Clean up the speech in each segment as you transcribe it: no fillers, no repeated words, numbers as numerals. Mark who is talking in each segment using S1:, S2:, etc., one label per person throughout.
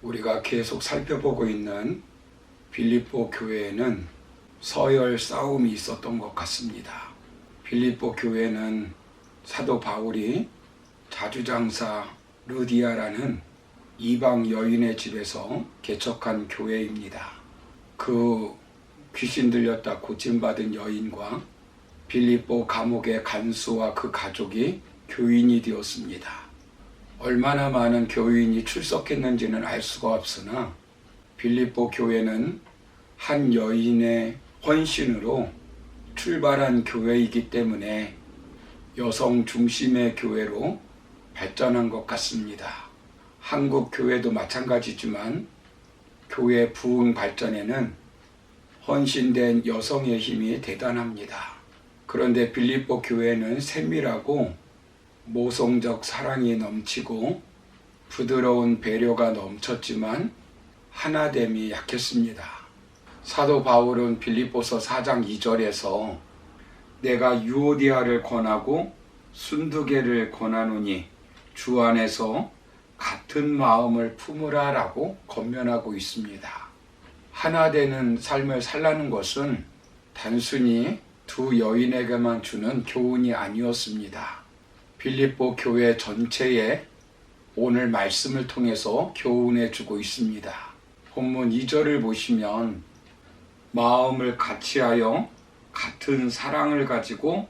S1: 우리가 계속 살펴보고 있는 빌립보 교회에는 서열 싸움이 있었던 것 같습니다. 빌립보 교회는 사도 바울이 자주장사 르디아라는 이방 여인의 집에서 개척한 교회입니다. 그 귀신 들렸다 고침받은 여인과 빌립보 감옥의 간수와 그 가족이 교인이 되었습니다. 얼마나 많은 교인이 출석했는지는 알 수가 없으나 빌립보 교회는 한 여인의 헌신으로 출발한 교회이기 때문에 여성 중심의 교회로 발전한 것 같습니다. 한국 교회도 마찬가지지만 교회 부흥 발전에는 헌신된 여성의 힘이 대단합니다. 그런데 빌립보 교회는 세밀하고 모성적 사랑이 넘치고 부드러운 배려가 넘쳤지만 하나됨이 약했습니다. 사도 바울은 빌립보서 4장 2절에서 내가 유오디아를 권하고 순두계를 권하노니 주 안에서 같은 마음을 품으라 라고 권면하고 있습니다. 하나 되는 삶을 살라는 것은 단순히 두 여인에게만 주는 교훈이 아니었습니다. 빌립보 교회 전체에 오늘 말씀을 통해서 교훈해 주고 있습니다. 본문 2절을 보시면 마음을 같이하여 같은 사랑을 가지고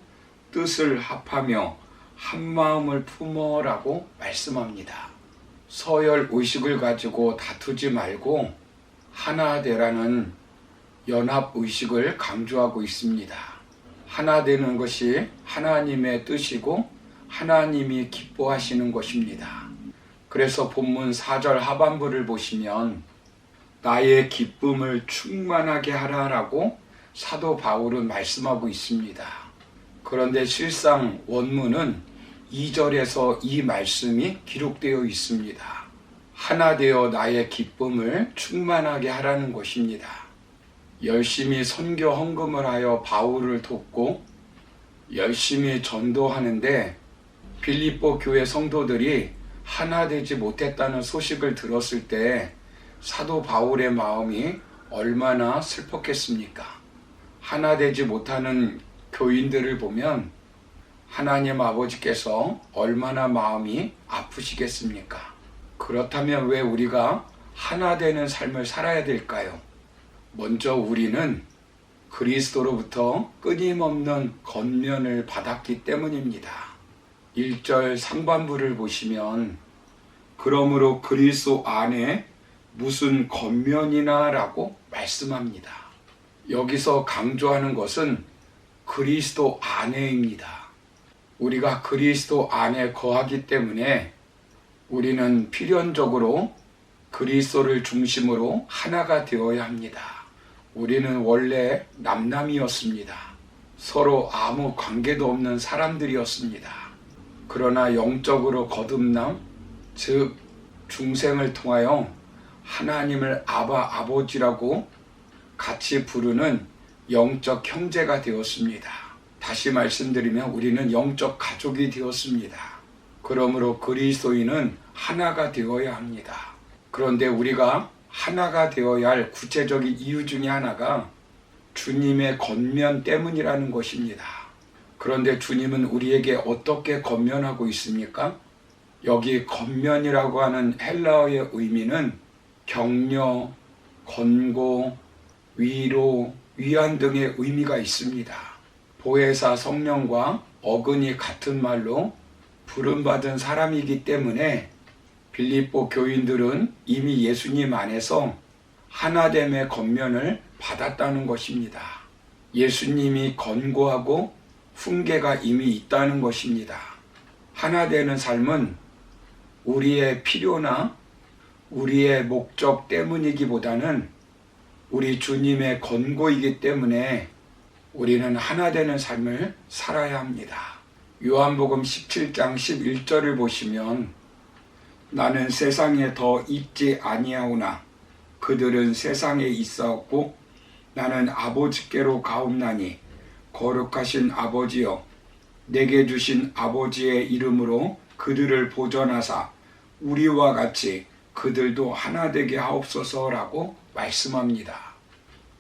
S1: 뜻을 합하며 한 마음을 품어라고 말씀합니다. 서열 의식을 가지고 다투지 말고 하나 되라는 연합 의식을 강조하고 있습니다. 하나 되는 것이 하나님의 뜻이고 하나님이 기뻐하시는 것입니다. 그래서 본문 4절 하반부를 보시면 나의 기쁨을 충만하게 하라라고 사도 바울은 말씀하고 있습니다. 그런데 실상 원문은 2절에서 이 말씀이 기록되어 있습니다. 하나 되어 나의 기쁨을 충만하게 하라는 것입니다. 열심히 선교 헌금을 하여 바울을 돕고 열심히 전도하는데 빌립보 교회 성도들이 하나 되지 못했다는 소식을 들었을 때 사도 바울의 마음이 얼마나 슬펐겠습니까? 하나 되지 못하는 교인들을 보면 하나님 아버지께서 얼마나 마음이 아프시겠습니까? 그렇다면 왜 우리가 하나 되는 삶을 살아야 될까요? 먼저 우리는 그리스도로부터 끊임없는 권면을 받았기 때문입니다. 1절 상반부를 보시면 그러므로 그리스도 안에 무슨 권면이나 라고 말씀합니다. 여기서 강조하는 것은 그리스도 안에입니다. 우리가 그리스도 안에 거하기 때문에 우리는 필연적으로 그리스도를 중심으로 하나가 되어야 합니다. 우리는 원래 남남이었습니다. 서로 아무 관계도 없는 사람들이었습니다. 그러나 영적으로 거듭남, 즉 중생을 통하여 하나님을 아버지라고 같이 부르는 영적 형제가 되었습니다. 다시 말씀드리면 우리는 영적 가족이 되었습니다. 그러므로 그리스도인은 하나가 되어야 합니다. 그런데 우리가 하나가 되어야 할 구체적인 이유 중에 하나가 주님의 권면 때문이라는 것입니다. 그런데 주님은 우리에게 어떻게 권면하고 있습니까? 여기 권면이라고 하는 헬라어의 의미는 격려, 권고, 위로, 위안 등의 의미가 있습니다. 보혜사 성령과 어근이 같은 말로 부름받은 사람이기 때문에 빌립보 교인들은 이미 예수님 안에서 하나됨의 권면을 받았다는 것입니다. 예수님이 권고하고 훈계가 이미 있다는 것입니다. 하나 되는 삶은 우리의 필요나 우리의 목적 때문이기보다는 우리 주님의 권고이기 때문에 우리는 하나 되는 삶을 살아야 합니다. 요한복음 17장 11절을 보시면 나는 세상에 더 있지 아니하오나 그들은 세상에 있사옵고 나는 아버지께로 가옵나니 거룩하신 아버지여 내게 주신 아버지의 이름으로 그들을 보존하사 우리와 같이 그들도 하나 되게 하옵소서라고 말씀합니다.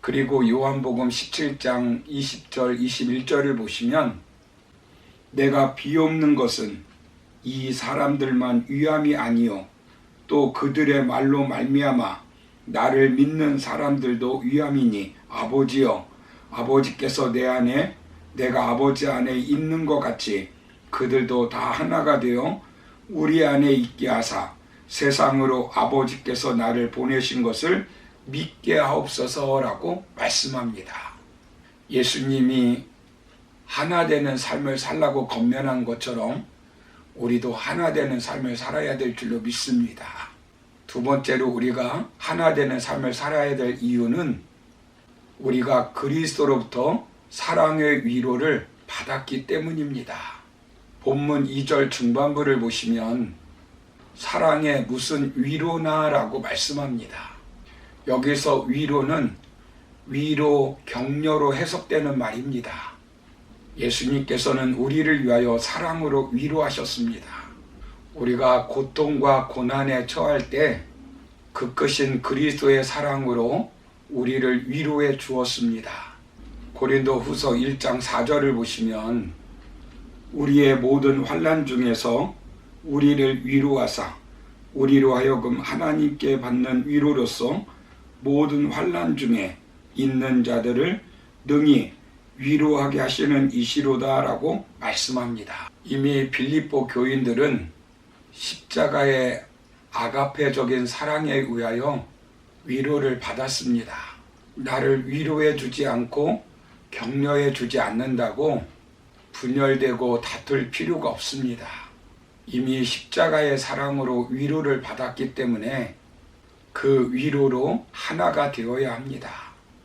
S1: 그리고 요한복음 17장 20절 21절을 보시면 내가 비옵는 것은 이 사람들만 위함이 아니요 또 그들의 말로 말미암아 나를 믿는 사람들도 위함이니 아버지여 아버지께서 내 안에 내가 아버지 안에 있는 것 같이 그들도 다 하나가 되어 우리 안에 있게 하사 세상으로 아버지께서 나를 보내신 것을 믿게 하옵소서라고 말씀합니다. 예수님이 하나 되는 삶을 살라고 권면한 것처럼 우리도 하나 되는 삶을 살아야 될 줄로 믿습니다. 두 번째로 우리가 하나 되는 삶을 살아야 될 이유는 우리가 그리스도로부터 사랑의 위로를 받았기 때문입니다. 본문 2절 중반부를 보시면 사랑에 무슨 위로나라고 말씀합니다. 여기서 위로는 위로, 격려로 해석되는 말입니다. 예수님께서는 우리를 위하여 사랑으로 위로하셨습니다. 우리가 고통과 고난에 처할 때 그 크신 그리스도의 사랑으로 우리를 위로해 주었습니다. 고린도 후서 1장 4절을 보시면 우리의 모든 환난 중에서 우리를 위로하사 우리로 하여금 하나님께 받는 위로로서 모든 환난 중에 있는 자들을 능히 위로하게 하시는 이시로다라고 말씀합니다. 이미 빌립보 교인들은 십자가의 아가페적인 사랑에 의하여 위로를 받았습니다. 나를 위로해 주지 않고 격려해 주지 않는다고 분열되고 다툴 필요가 없습니다. 이미 십자가의 사랑으로 위로를 받았기 때문에 그 위로로 하나가 되어야 합니다.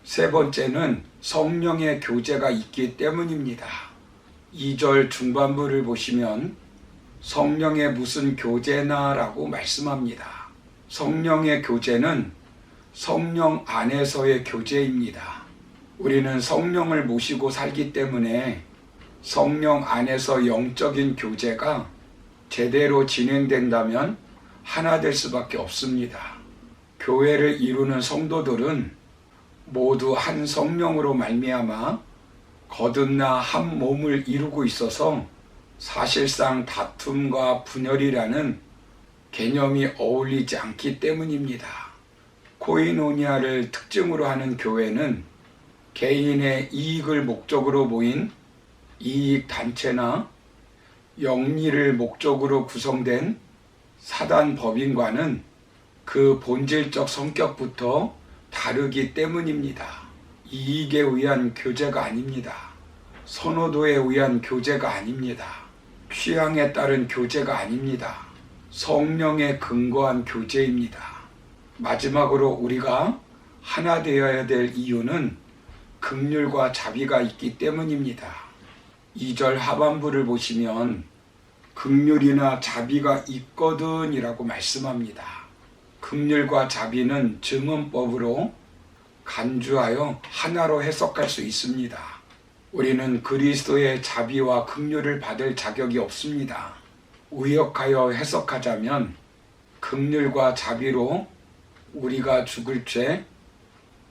S1: 세 번째는 성령의 교제가 있기 때문입니다. 2절 중반부를 보시면 성령의 무슨 교제나라고 말씀합니다. 성령의 교제는 성령 안에서의 교제입니다. 우리는 성령을 모시고 살기 때문에 성령 안에서 영적인 교제가 제대로 진행된다면 하나 될 수밖에 없습니다. 교회를 이루는 성도들은 모두 한 성령으로 말미암아 거듭나 한 몸을 이루고 있어서 사실상 다툼과 분열이라는 개념이 어울리지 않기 때문입니다. 코이노니아를 특징으로 하는 교회는 개인의 이익을 목적으로 모인 이익단체나 영리를 목적으로 구성된 사단 법인과는 그 본질적 성격부터 다르기 때문입니다. 이익에 의한 교제가 아닙니다. 선호도에 의한 교제가 아닙니다. 취향에 따른 교제가 아닙니다. 성령에 근거한 교제입니다. 마지막으로 우리가 하나 되어야 될 이유는 긍휼과 자비가 있기 때문입니다. 2절 하반부를 보시면 긍휼이나 자비가 있거든 이라고 말씀합니다. 긍휼과 자비는 증언법으로 간주하여 하나로 해석할 수 있습니다. 우리는 그리스도의 자비와 긍휼을 받을 자격이 없습니다. 의역하여 해석하자면 긍휼과 자비로 우리가 죽을 죄,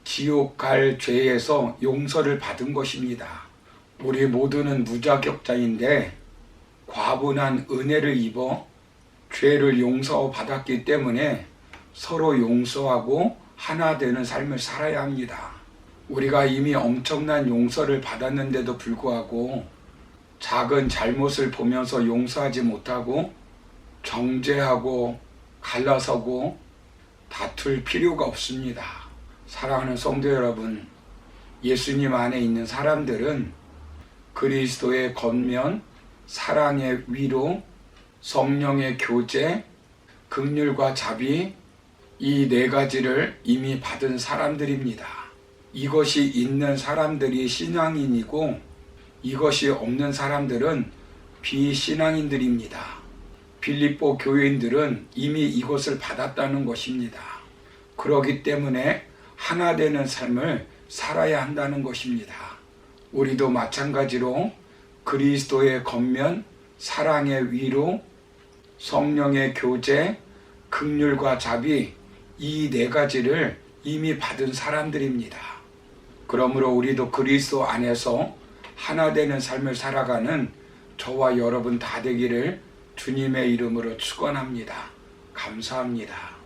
S1: 지옥 갈 죄에서 용서를 받은 것입니다. 우리 모두는 무자격자인데 과분한 은혜를 입어 죄를 용서받았기 때문에 서로 용서하고 하나 되는 삶을 살아야 합니다. 우리가 이미 엄청난 용서를 받았는데도 불구하고 작은 잘못을 보면서 용서하지 못하고 정죄하고 갈라서고 다툴 필요가 없습니다. 사랑하는 성도 여러분, 예수님 안에 있는 사람들은 그리스도의 권면, 사랑의 위로, 성령의 교제, 긍휼과 자비, 이 네 가지를 이미 받은 사람들입니다. 이것이 있는 사람들이 신앙인이고 이것이 없는 사람들은 비신앙인들입니다. 빌립보 교인들은 이미 이것을 받았다는 것입니다. 그렇기 때문에 하나 되는 삶을 살아야 한다는 것입니다. 우리도 마찬가지로 그리스도의 권면, 사랑의 위로, 성령의 교제, 긍휼과 자비, 이 네 가지를 이미 받은 사람들입니다. 그러므로 우리도 그리스도 안에서 하나 되는 삶을 살아가는 저와 여러분 다 되기를 주님의 이름으로 축원합니다. 감사합니다.